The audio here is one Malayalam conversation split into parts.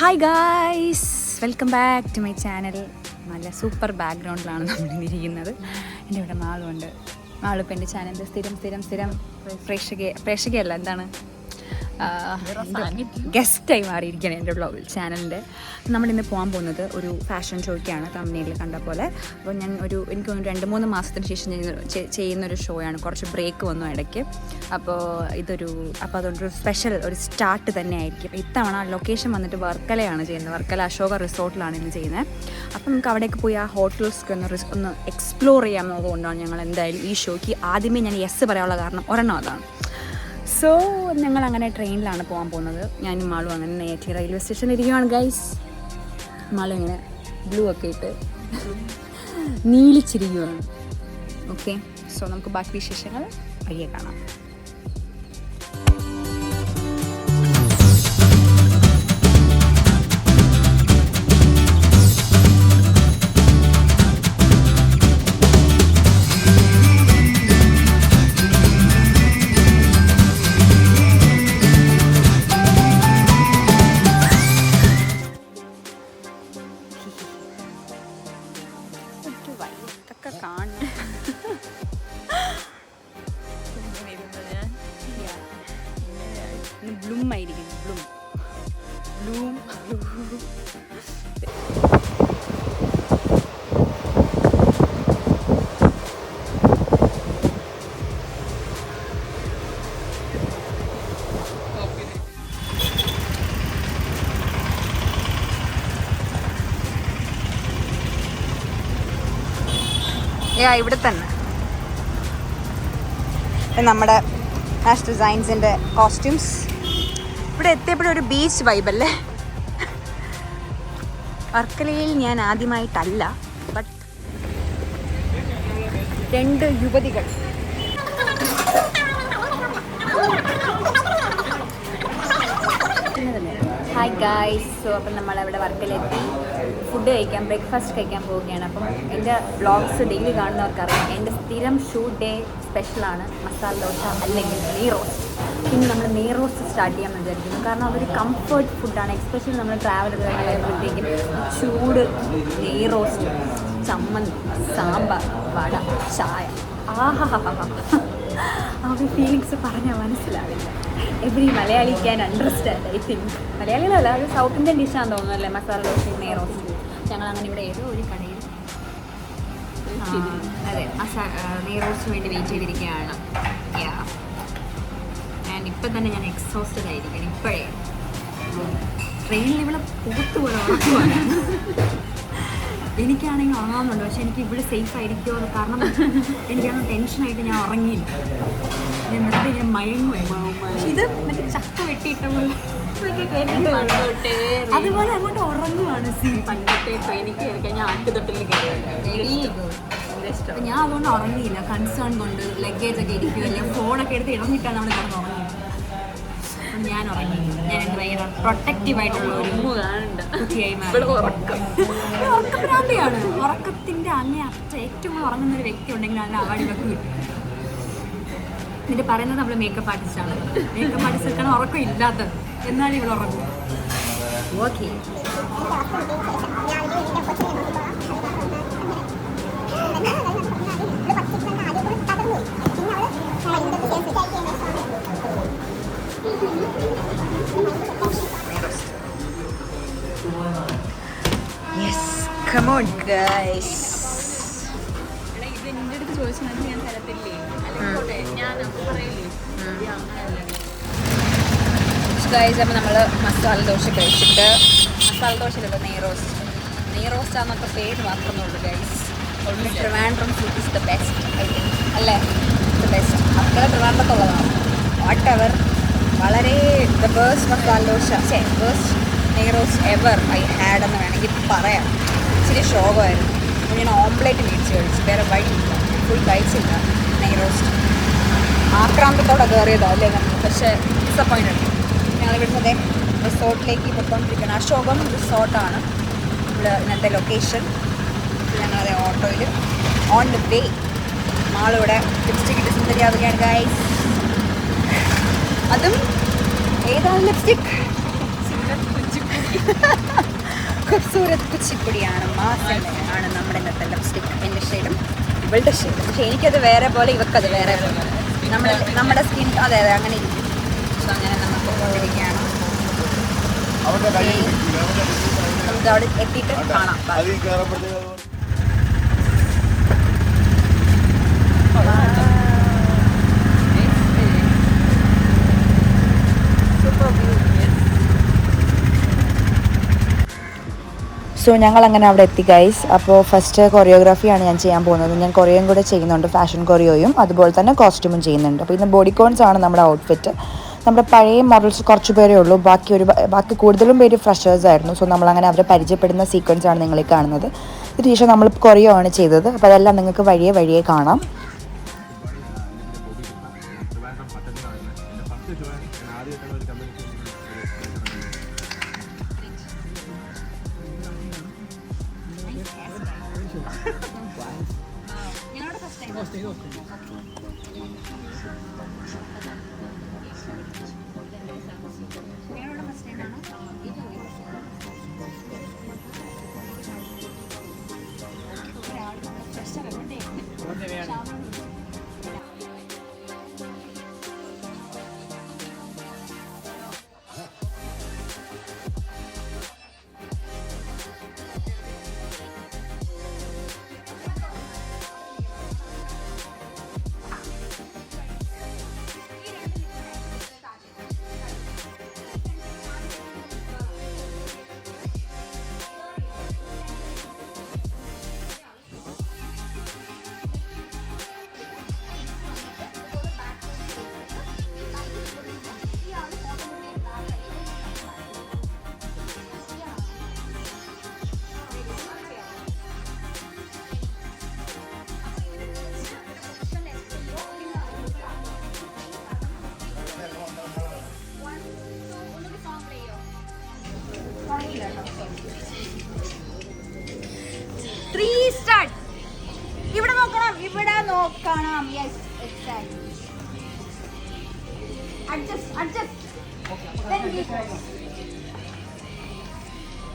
Hi guys, welcome back to my channel. നല്ല സൂപ്പർ ബാക്ക്ഗ്രൗണ്ടിലാണ് നമ്മളിരിക്കുന്നത്. എൻ്റെ ഇവിടെ മാളുണ്ട്. മാളിപ്പോൾ എൻ്റെ ചാനലിൻ്റെ സ്ഥിരം പ്രേക്ഷകയല്ല, എന്താണ് ഗസ്റ്റായി മാറിയിരിക്കുകയാണ് എൻ്റെ വ്ളോഗിൽ ചാനലിൻ്റെ. നമ്മളിന്ന് പോകാൻ പോകുന്നത് ഒരു ഫാഷൻ ഷോയ്ക്കാണ്, തമിഴ്നാട്ടിൽ കണ്ട പോലെ. അപ്പോൾ എനിക്ക് 2-3 മാസത്തിന് ശേഷം ചെയ്യുന്നൊരു ഷോയാണ്. കുറച്ച് ബ്രേക്ക് വന്നു ഇടയ്ക്ക്. അപ്പോൾ അതുകൊണ്ടൊരു സ്പെഷ്യൽ ഒരു സ്റ്റാർട്ട് തന്നെ ആയിരിക്കും. ഇത്തവണ ലൊക്കേഷൻ വന്നിട്ട് വർക്കലയാണ് ചെയ്യുന്നത്. വർക്കല അശോക റിസോർട്ടിലാണ് ഇന്ന് ചെയ്യുന്നത്. അപ്പം നമുക്ക് അവിടേക്ക് പോയി ആ ഹോട്ടൽസൊക്കെ ഒന്ന് എക്സ്പ്ലോർ ചെയ്യാമെന്നതുകൊണ്ടാണ് ഞങ്ങൾ എന്തായാലും ഈ ഷോയ്ക്ക് ആദ്യമേ ഞാൻ യെസ് പറയാനുള്ള കാരണം ഒരെണ്ണം അതാണ്. സോ ഞങ്ങളങ്ങനെ ട്രെയിനിലാണ് പോകാൻ പോകുന്നത്. ഞാനും മാളും അങ്ങനെ നേരത്തെ റെയിൽവേ സ്റ്റേഷനിൽ ഇരിക്കുകയാണ് ഗൈസ്. മാളും ഇങ്ങനെ ബ്ലൂ ഒക്കെ ഇട്ട് നീലിച്ചിരിക്കുകയാണ്. ഓക്കെ, സോ നമുക്ക് ബാക്കി വിശേഷങ്ങൾ വഴിയെ കാണാം. വൈകിട്ടൊക്കെ കാണണം. ബ്ലൂം ആയിരിക്കുന്നു. ബ്ലൂം ഇവിടെ തന്നെ നമ്മുടെ നാഷണൽ ഡിസൈൻസിൻ്റെ കോസ്റ്റ്യൂംസ്. ഇവിടെ എത്തിയപ്പോഴും ഒരു ബീച്ച് വൈബല്ലേ. വർക്കലയിൽ ഞാൻ ആദ്യമായിട്ടല്ല, ബട്ട് 2 യുവതികൾ ഹായ് ഗായ്സ്. സോ അപ്പം നമ്മളവിടെ വർക്കലെത്തി ഫുഡ് കഴിക്കാൻ, ബ്രേക്ക്ഫാസ്റ്റ് കഴിക്കാൻ പോവുകയാണ്. അപ്പം എൻ്റെ വ്ളോഗ്സ് ഡെയിലി കാണുന്നവർക്കറിയാം, എൻ്റെ സ്ഥിരം ഷൂട്ട് ഡേ സ്പെഷ്യലാണ് മസാല ദോശ അല്ലെങ്കിൽ നെയ് റോസ്റ്റ്. പിന്നെ നമ്മൾ നെയ് റോസ്റ്റ് സ്റ്റാർട്ട് ചെയ്യാമെന്ന് വിചാരിക്കുന്നു. കാരണം അതൊരു കംഫർട്ട് ഫുഡാണ്. എസ്പെഷ്യലി നമ്മൾ ട്രാവൽ ചെയ്ത് കഴിയുമ്പോഴത്തേക്കും ചൂട് നെയ് റോസ്റ്റ്, ചമ്മന്തി, സാമ്പാർ, വട, ചായ, ആ ഫീലിങ്സ് പറഞ്ഞാൽ മനസ്സിലാവില്ല. Every Malayali can understand. I think മലയാളികളല്ല, അത് സൗത്ത് ഇന്ത്യൻ ഡിഷാന്ന് തോന്നുന്നല്ലേ മസാല ദോശയും നെയ് റോസ്റ്റും. ഞങ്ങളങ്ങനെ ഇവിടെ ഏതോ ഒരു കടയിൽ അതെ നെയ് റോസ്റ്റിന് വേണ്ടി വെയിറ്റ് ചെയ്തിരിക്കുകയാണ്. ആൻഡ് ഇപ്പം തന്നെ ഞാൻ എക്സോസ്റ്റഡ് ആയിരിക്കണം. ഇപ്പോഴേ ട്രെയിനിൽ ഇവിടെ പുറത്ത് പോലെ ഉറക്കുവാണ്. എനിക്കാണെങ്കിൽ ഉറങ്ങാമെന്നുണ്ട്, പക്ഷെ എനിക്ക് ഇവിടെ സേഫ് ആയിരിക്കുമോ, കാരണം എനിക്കന്ന് ടെൻഷനായിട്ട് ഞാൻ ഉറങ്ങിയില്ല. ഞാൻ വെറുതെ ഇങ്ങനെ മയങ്ങുമായിരുന്നു. ഇത് മറ്റേ ചക്ക വെട്ടിയിട്ട പോലെ അതുപോലെ അങ്ങോട്ട് ഉറങ്ങുവാണ്. പണ്ടത്തെ ട്രെയിനിൽ കയറി കഴിഞ്ഞാൽ ആട്ടുതൊട്ടിൽ അപ്പം ഞാൻ അതുകൊണ്ട് ഉറങ്ങിയില്ല. കൺസേൺ കൊണ്ട് ലഗേജൊക്കെ ഇരിക്കുമല്ലേ, ഫോണൊക്കെ എടുത്ത് ഇറങ്ങിയിട്ടാണ് അവിടെ കിടന്ന് ഉറങ്ങിയത്. അപ്പം ഞാൻ ഉറങ്ങിയില്ല. ഞാൻ ഭയങ്കര പ്രൊട്ടക്റ്റീവായിട്ടുള്ള ഒരു കുട്ടിയായി മാറി. ഉറക്കഭ്രാന്തിയാണ്. ഉറക്കത്തിൻ്റെ അങ്ങേ ഏറ്റവും കൂടുതൽ ഉറങ്ങുന്ന ഒരു വ്യക്തി ഉണ്ടെങ്കിൽ അതിന് അവാർഡിലൊക്കെ കിട്ടും. എന്നിട്ട് പറയുന്നത് നമ്മൾ മേക്കപ്പ് ആർട്ടിസ്റ്റാണ്. മേക്കപ്പ് ആർട്ടിസ്റ്റാണ് ഉറക്കം ഇല്ലാത്തത്, എന്നാലും ഇവിടെ ഉറങ്ങും. Okay, yes, come on guys. ഇത് നിന്റെ അടുത്ത് ചോദിച്ചാൽ ഞാൻ തരത്തില്ലേ, ഞാൻ പറയില്ലേ. ഗൈസ്, അപ്പം നമ്മൾ മസാല ദോശ കഴിച്ചിട്ട്, മസാല ദോശയിലുള്ള നെയ് റോസ്റ്റ് ആണെന്നൊക്കെ പേര് മാത്രമേ ഉള്ളൂ guys. Trivandrum food is the best, I think, അല്ലേ? The best. മക്കളെ ട്രിവാൻഡ്രത്തുള്ളതാണ്. വാട്ട് എവർ, വളരെ the best masala dosa, best nei roast ever I had എന്ന് വേണമെങ്കിൽ പറയാം. ഇച്ചിരി ശോകമായിരുന്നു. ഞാൻ ഓംപ്ലേറ്റ് മേടിച്ച് കഴിച്ചു, വേറെ വഴിയില്ല, ഫുൾ കഴിച്ചില്ല നെയ് റോസ്റ്റ്. ആക്രാന്തത്തോടെ കയറിയതോ അല്ലേ നമ്മൾ, പക്ഷേ ഡിസപ്പോയിൻറ്റഡ്. ഞങ്ങളിവിടുന്ന് റിസോർട്ടിലേക്ക് പോയിക്കൊണ്ടിരിക്കുകയാണ്. അശോകം റിസോർട്ടാണ് ഇവിടെ ഇന്നത്തെ ലൊക്കേഷൻ. ഞങ്ങളത് ഓട്ടോയിൽ ഓൺ ദ വേ. മാളിവിടെ ലിപ്സ്റ്റിക് ഇട്ട് സുന്ദരിയാവുകയാണ് ഗൈസ്. അതും ഏതാണ് ലിപ്സ്റ്റിക്? ഖൂബ്സൂരത് കുച്ചിപ്പൊടിയാണ്, മാസയുടെ ആണ് നമ്മുടെ ഇന്നത്തെ ലിപ്സ്റ്റിക്. എൻ്റെ ഷെയ്ഡും ഇവളുടെ ഷെയ്ഡും. പക്ഷേ എനിക്കത് വേറെ പോലെ, ഇവക്കത് വേറെ പോലെ. നമ്മുടെ സ്കിൻ അതെ അങ്ങനെ ഇരിക്കും. സോ അങ്ങനെ നമുക്ക് പോയിരിക്കുകയാണ്. നമുക്ക് അവിടെ എത്തിയിട്ട് കാണാം. സോ ഞങ്ങൾ അങ്ങനെ അവിടെ എത്തി ഗൈസ്. അപ്പോൾ ഫസ്റ്റ് കൊറിയോഗ്രാഫിയാണ് ഞാൻ ചെയ്യാൻ പോകുന്നത്. ഞാൻ കൊറിയോയും കൂടെ ചെയ്യുന്നുണ്ട്, ഫാഷൻ കൊറിയോയും അതുപോലെ തന്നെ കോസ്റ്റ്യൂമും ചെയ്യുന്നുണ്ട്. അപ്പോൾ ഇന്ന് ബോഡിക്കോൺസ് ആണ് നമ്മുടെ ഔട്ട്ഫിറ്റ്. നമ്മുടെ പഴയ മോഡൽസ് കുറച്ച് പേരേ ഉള്ളൂ, ബാക്കി കൂടുതലും പേര് ഫ്രഷേഴ്സ് ആയിരുന്നു. സോ നമ്മളങ്ങനെ അവരെ പരിചയപ്പെടുന്ന സീക്വൻസ് ആണ് നിങ്ങൾ കാണുന്നത്. ഇതിനുശേഷം നമ്മൾ കൊറിയോ ആണ് ചെയ്തത്. അപ്പോൾ അതെല്ലാം നിങ്ങൾക്ക് വഴിയെ കാണാം. നോക്കണം. Yes, exactly. Adjust.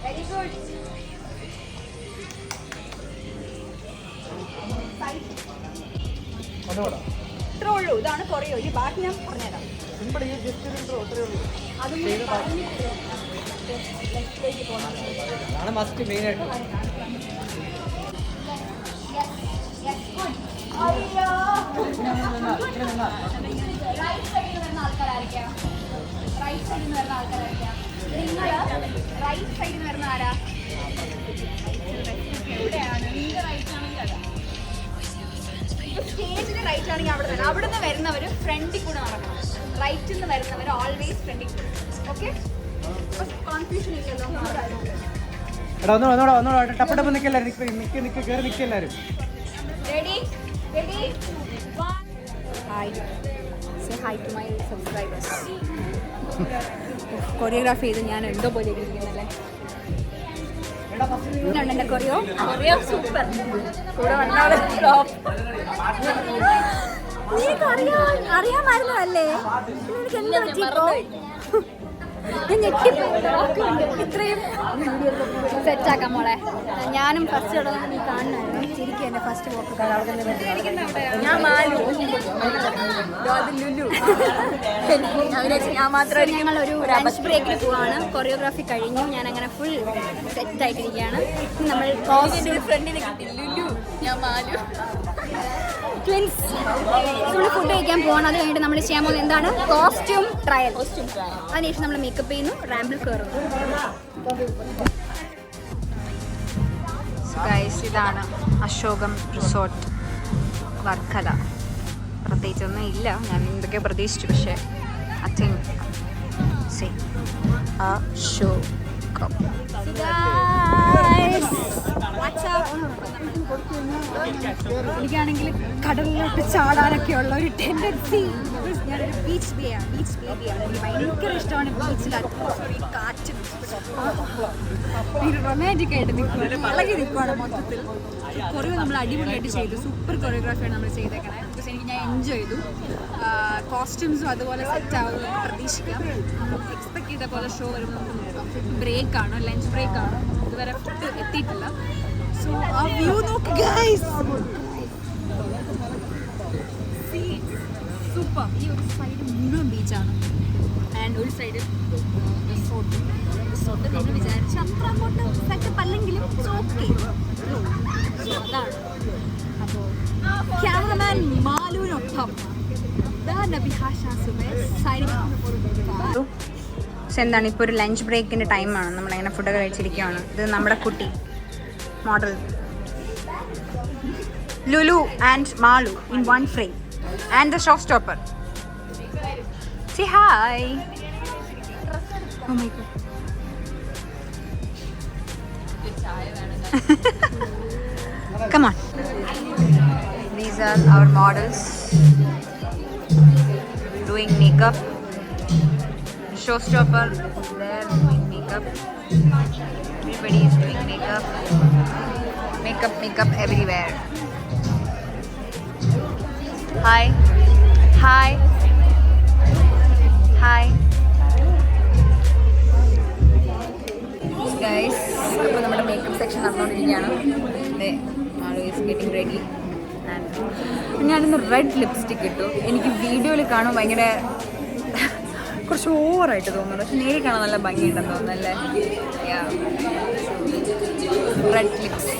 Very good. ഇത്രേ ഉള്ളൂ. ഇതാണ് കൊറിയോ. ഈ ബാക്കി ഞാൻ പറഞ്ഞുതരാം. അതാണ് മസ്റ്റ് മെയിൻ ആയിട്ട്. റൈറ്റ് സൈഡിൽ വരുന്ന ആൾക്കാരായിരിക്കാം. റൈറ്റ് സൈഡിൽ നിന്ന് വരുന്ന ആൾക്കാരായിരിക്കാം. നിങ്ങൾ റൈറ്റ് സൈഡിൽ നിന്ന് വരുന്ന ആരാ? എവിടെയാണ്? നിന്റെ റൈറ്റ് ആണെങ്കിൽ അതാ. സ്റ്റേജിന് റൈറ്റ് ആണെങ്കിൽ അവിടെ വരണം. അവിടെ നിന്ന് വരുന്നവർ ഫ്രണ്ടിൽ കൂടെ നടക്കണം. റൈറ്റിൽ നിന്ന് വരുന്നവർ ഓൾവേസ് ഫ്രണ്ടിൽ കൂടെ. ഓക്കെ, കോൺഫ്യൂഷൻ ഇല്ലല്ലോ. എടാ ഒന്നോടാ ടപ്പടപ്പ് നിൽക്കല്ലാരും. കയറി നിൽക്കല്ലാരും. Ready? Hi. Say hi to my subscribers. Choreography ചെയ്ത് ഞാൻ എന്തോ പോലെ ഇരിക്കുന്നല്ലേ. എന്റെ കൊറിയോ സൂപ്പർ. കൂടെ വന്നാളെ നിനക്ക് അറിയാമായിരുന്നു അല്ലേ? നിനക്ക് എന്താ പറ്റിയപ്പോ? ഞാൻ ഞെട്ടിപ്പോയി. ഇത്രയും സെറ്റാക്കാം മോളെ. ഞാനും ഫസ്റ്റ് കാണുന്നായിരുന്നു. ശരിക്കും എൻ്റെ ഫസ്റ്റ് പോക്ക് ഞാൻ മാലു, ഞാൻ മാത്രം. ഞങ്ങളൊരു ലഞ്ച് ബ്രേക്കിൽ പോവാണ്. കൊറിയോഗ്രാഫി കഴിഞ്ഞു. ഞാൻ അങ്ങനെ ഫുൾ സെറ്റായിട്ടിരിക്കുകയാണ്. നമ്മൾ ഫ്രണ്ടിന് കിട്ടി ലുലു, ഞാൻ മാലു ട്വിൻസ്. നമ്മൾ ഫുഡ് കഴിക്കാൻ പോകണം. അത് കഴിഞ്ഞിട്ട് നമ്മൾ ചെയ്യാൻ പോകുന്നത് എന്താണ്? Costume trial. അതിനുശേഷം നമ്മൾ മേക്കപ്പ് ചെയ്യുന്നു, റാമ്പിൽ കയറുന്നു. ഗൈസ്, ഇതാണ് അശോകം റിസോർട്ട് വർക്കല. പ്രത്യേകിച്ചൊന്നും ഇല്ല, ഞാൻ എന്തൊക്കെ പ്രതീക്ഷിച്ചു. പക്ഷേ അശോകം എനിക്കാണെങ്കിൽ കടലിലോട്ട് ചാടാനൊക്കെ ഉള്ള ഒരു ടെൻഡൻസി. ഞാനൊരു ബീച്ച് ബേയാണ്. എനിക്ക് ഭയങ്കര ഇഷ്ടമാണ് ബീച്ചിലാണ് കാറ്റും. റൊമാൻറ്റിക് ആയിട്ട് നിൽക്കുകയാണ്, ഇളകി നിൽക്കുകയാണ് മൊത്തത്തിൽ. കൊറിയോ നമ്മൾ അടിപൊളിയായിട്ട് ചെയ്തു. സൂപ്പർ കൊറിയോഗ്രാഫിയാണ് നമ്മൾ ചെയ്തേക്കണേ. ബിക്കോസ് ഞാൻ എൻജോയ് ചെയ്തു. കോസ്റ്റ്യൂംസും അതുപോലെ സെറ്റ് ആവുമെന്ന് നമുക്ക് പ്രതീക്ഷിക്കാം. അപ്പം എക്സ്പെക്ട് ചെയ്ത പോലെ ഷോ വരുമ്പോൾ നമുക്ക് നോക്കാം. ബ്രേക്കാണ്, ലഞ്ച് ബ്രേക്കാണ്, ഇതുവരെ ഫുഡ് എത്തിയിട്ടില്ല. സോ ആ വ്യൂ നോക്ക് ഗൈസ്, സൂപ്പർ. ഈ ഒരു സൈഡ് മുഴുവൻ ബീച്ചാണ് ആൻഡ് ഒരു സൈഡ് റിസോർട്ട്. നമ്മൾ വിചാരിച്ച അത്ര അങ്ങോട്ട് സെറ്റപ്പ് അല്ലെങ്കിലും ഓക്കെ. സോ അതാണ്. അപ്പോൾ ക്യാമറമാൻ മാലുവിനൊപ്പം പക്ഷെ എന്താണ്, ഇപ്പോൾ ഒരു ലഞ്ച് ബ്രേക്കിൻ്റെ ടൈമാണ്. നമ്മളിങ്ങനെ ഫുഡൊക്കെ കഴിച്ചിരിക്കുകയാണ്. ഇത് നമ്മുടെ കുട്ടി model Lulu and Malu in one frame and the show stopper. Say hi. Oh my god. Come on. These are our models doing makeup. Showstopper is there doing makeup. Everybody is doing makeup. Makeup everywhere. Hi. Hi. Hi guys. അപ്പോൾ നമ്മുടെ മേക്കപ്പ് സെക്ഷൻ നടന്നുകൊണ്ടിരിക്കുകയാണ്. Malu is getting ready. And ഞാനിന്ന് റെഡ് ലിപ്സ്റ്റിക് ഇട്ടു. എനിക്ക് വീഡിയോയിൽ കാണും ഭയങ്കര കുറച്ച് ഓവറായിട്ട് തോന്നുന്നു, പക്ഷെ നേരിൽ കാണാൻ നല്ല ഭംഗിയുണ്ടെന്ന് തോന്നുന്നല്ലേ. Red lips.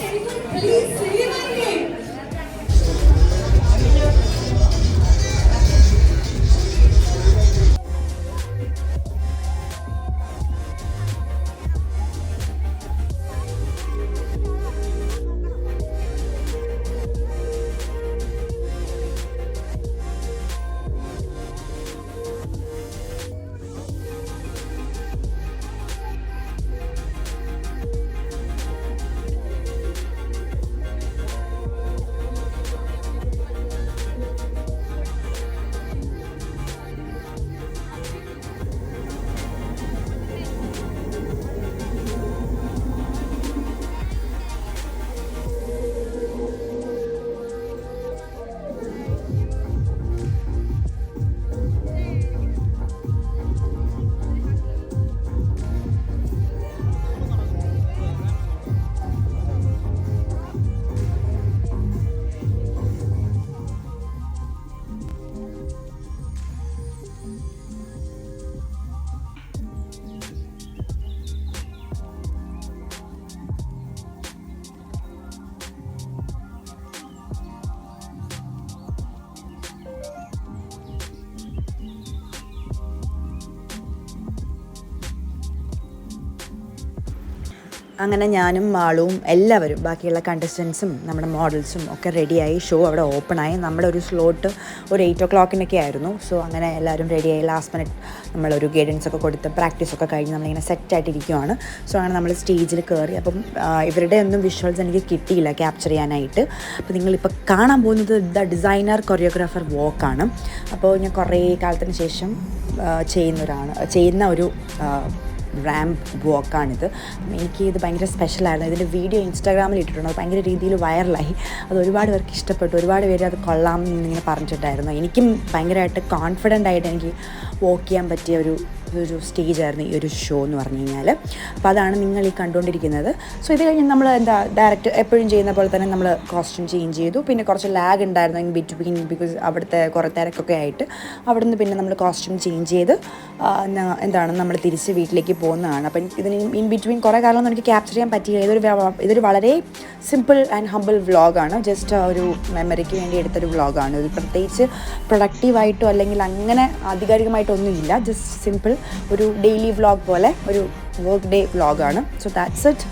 അങ്ങനെ ഞാനും മാളുവും എല്ലാവരും ബാക്കിയുള്ള കണ്ടസ്റ്റൻസും നമ്മുടെ മോഡൽസും ഒക്കെ റെഡിയായി. ഷോ അവിടെ ഓപ്പണായി. നമ്മുടെ ഒരു സ്ലോട്ട് ഒരു 8 o'clock ആയിരുന്നു. സോ അങ്ങനെ എല്ലാവരും റെഡിയായി. ലാസ്റ്റ് മിനിറ്റ് നമ്മളൊരു ഗൈഡൻസ് ഒക്കെ കൊടുത്ത് പ്രാക്ടീസൊക്കെ കഴിഞ്ഞ് നമ്മളിങ്ങനെ സെറ്റായിട്ടിരിക്കുവാണ്. സോ അങ്ങനെ നമ്മൾ സ്റ്റേജിൽ കയറി. അപ്പം ഇവരുടെ ഒന്നും വിഷ്വൽസ് എനിക്ക് കിട്ടിയില്ല ക്യാപ്ചർ ചെയ്യാനായിട്ട്. അപ്പോൾ നിങ്ങളിപ്പോൾ കാണാൻ പോകുന്നത് ദ ഡിസൈനർ കൊറിയോഗ്രാഫർ വോക്കാണ്. അപ്പോൾ ഞാൻ കുറേ കാലത്തിന് ശേഷം ചെയ്യുന്ന ഒരു റാമ്പ് വാക്കാണിത്. എനിക്ക് ഇത് ഭയങ്കര സ്പെഷ്യലായിരുന്നു. ഇതിൻ്റെ വീഡിയോ ഇൻസ്റ്റാഗ്രാമിൽ ഇട്ടിട്ടുണ്ട്. അത് ഭയങ്കര രീതിയിൽ വൈറലായി. അത് ഒരുപാട് പേർക്ക് ഇഷ്ടപ്പെട്ടു. ഒരുപാട് പേര് അത് കൊള്ളാം എന്നിങ്ങനെ പറഞ്ഞിട്ടുണ്ടായിരുന്നു. എനിക്കും ഭയങ്കരമായിട്ട് കോൺഫിഡൻ്റ് ആയിട്ട് എനിക്ക് വോക്ക് ചെയ്യാൻ പറ്റിയ ഒരു സ്റ്റേജായിരുന്നു ഈ ഒരു ഷോ എന്ന് പറഞ്ഞു കഴിഞ്ഞാൽ. അപ്പോൾ അതാണ് നിങ്ങൾ ഈ കണ്ടുകൊണ്ടിരിക്കുന്നത്. സോ ഇത് കഴിഞ്ഞ് നമ്മൾ ഡയറക്റ്റ് എപ്പോഴും ചെയ്യുന്ന പോലെ തന്നെ നമ്മൾ കോസ്റ്റ്യൂം ചേഞ്ച് ചെയ്തു. പിന്നെ കുറച്ച് ലാഗ് ഉണ്ടായിരുന്നു ഇൻ ബിറ്റ്വീൻ, ബിക്കോസ് അവിടുത്തെ കുറേ തിരക്കൊക്കെ ആയിട്ട്. അവിടെ നിന്ന് പിന്നെ നമ്മൾ കോസ്റ്റ്യൂം ചേഞ്ച് ചെയ്ത് നമ്മൾ തിരിച്ച് വീട്ടിലേക്ക് പോകുന്നതാണ്. അപ്പം ഇതിന് ഇൻ ബിറ്റ്വീൻ കുറേ കാലമൊന്നും എനിക്ക് ക്യാപ്ചർ ചെയ്യാൻ പറ്റിയില്ല. ഇതൊരു വളരെ സിമ്പിൾ ആൻഡ് ഹമ്പിൾ വ്ളോഗാണ്. ജസ്റ്റ് ഒരു മെമ്മറിക്ക് വേണ്ടി എടുത്തൊരു വ്ളോഗാണ്. ഇത് പ്രത്യേകിച്ച് പ്രൊഡക്റ്റീവായിട്ടോ അല്ലെങ്കിൽ അങ്ങനെ ആധികാരികമായിട്ടൊന്നുമില്ല. ജസ്റ്റ് സിമ്പിൾ ഒരു ഡെയിലി വ്ളോഗ് പോലെ ഒരു വർക്ക് ഡേ വ്ളോഗാണ്. So that's it.